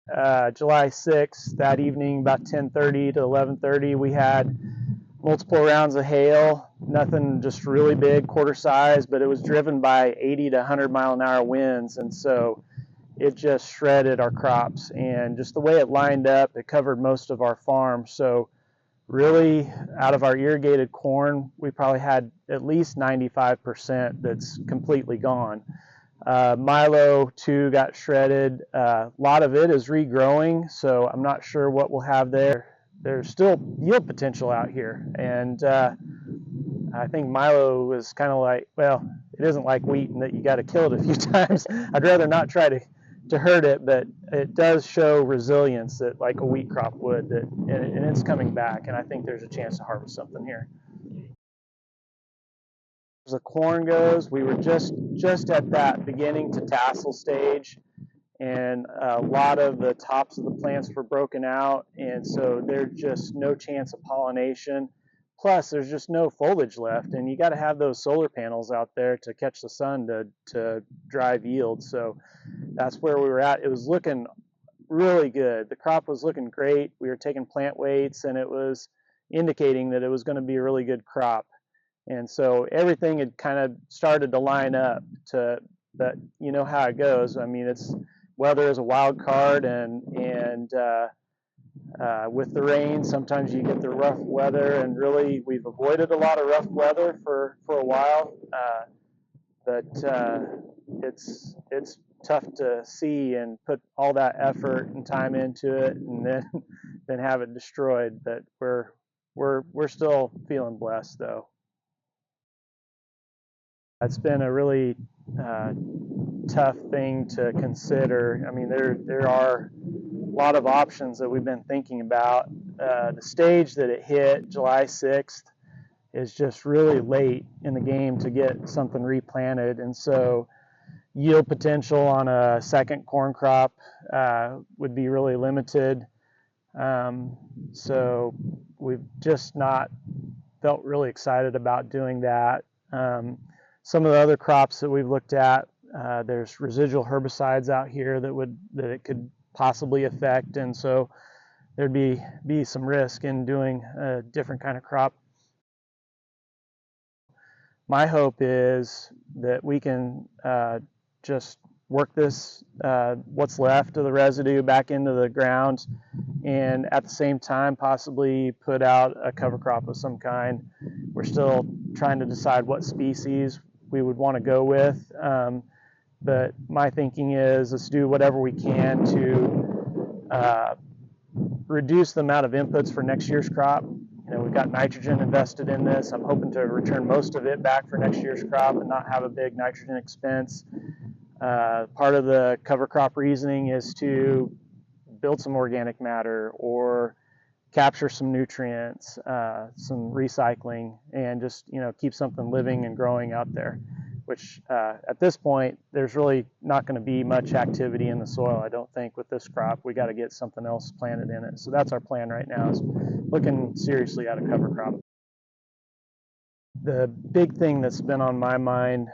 July 6th, that evening, about 10:30 to 11:30, we had multiple rounds of hail. Nothing just really big, quarter size, but it was driven by 80 to 100 mile an hour winds, and so it just shredded our crops. And just the way it lined up, it covered most of our farm. So really, out of our irrigated corn, we probably had at least 95% that's completely gone. Milo too got shredded. A lot of it is regrowing, so I'm not sure what we'll have there. There's still yield potential out here, and I think Milo is kind of like, well, it isn't like wheat in that you got to kill it a few times. I'd rather not try to hurt it, but it does show resilience that like a wheat crop would, that, and it's coming back, and I think there's a chance to harvest something here. As the corn goes, we were just at that beginning to tassel stage, and a lot of the tops of the plants were broken out, and so there's just no chance of pollination. Plus, there's just no foliage left, and you got to have those solar panels out there to catch the sun to drive yield. So that's where we were at. It was looking really good. The crop was looking great. We were taking plant weights, and it was indicating that it was going to be a really good crop. And so everything had kind of started to line up to, but you know how it goes. I mean, it's weather is a wild card, and with the rain, sometimes you get the rough weather, and really we've avoided a lot of rough weather for a while, but it's tough to see and put all that effort and time into it, and then have it destroyed. But we're still feeling blessed though. It's been a really tough thing to consider. I mean, there are a lot of options that we've been thinking about. The stage that it hit, July 6th, is just really late in the game to get something replanted, and so yield potential on a second corn crop would be really limited. So we've just not felt really excited about doing that. Some of the other crops that we've looked at, there's residual herbicides out here that it could possibly affect, and so there'd be some risk in doing a different kind of crop. My hope is that we can just work this, what's left of the residue, back into the ground, and at the same time possibly put out a cover crop of some kind. We're still trying to decide what species we would want to go with, but my thinking is let's do whatever we can to reduce the amount of inputs for next year's crop. You know, we've got nitrogen invested in this. I'm hoping to return most of it back for next year's crop and not have a big nitrogen expense. Part of the cover crop reasoning is to build some organic matter or capture some nutrients, some recycling, and just, you know, keep something living and growing out there, which at this point there's really not going to be much activity in the soil, I don't think, with this crop. We got to get something else planted in it. So that's our plan right now, is looking seriously at a cover crop. The big thing that's been on my mind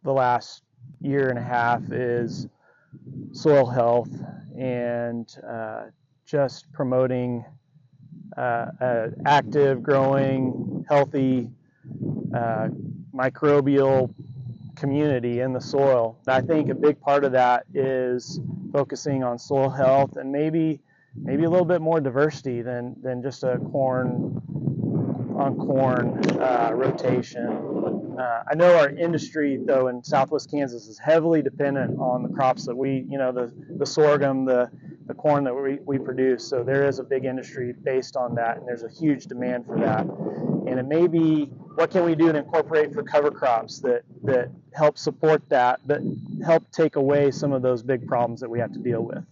the last year and a half is soil health, and just promoting an active, growing, healthy microbial community in the soil. I think a big part of that is focusing on soil health, and maybe a little bit more diversity than just a corn on corn rotation. I know our industry, though, in Southwest Kansas is heavily dependent on the crops that we, you know, the sorghum, the corn that we produce. So there is a big industry based on that, and there's a huge demand for that. And it may be, what can we do to incorporate for cover crops that help support that, but help take away some of those big problems that we have to deal with.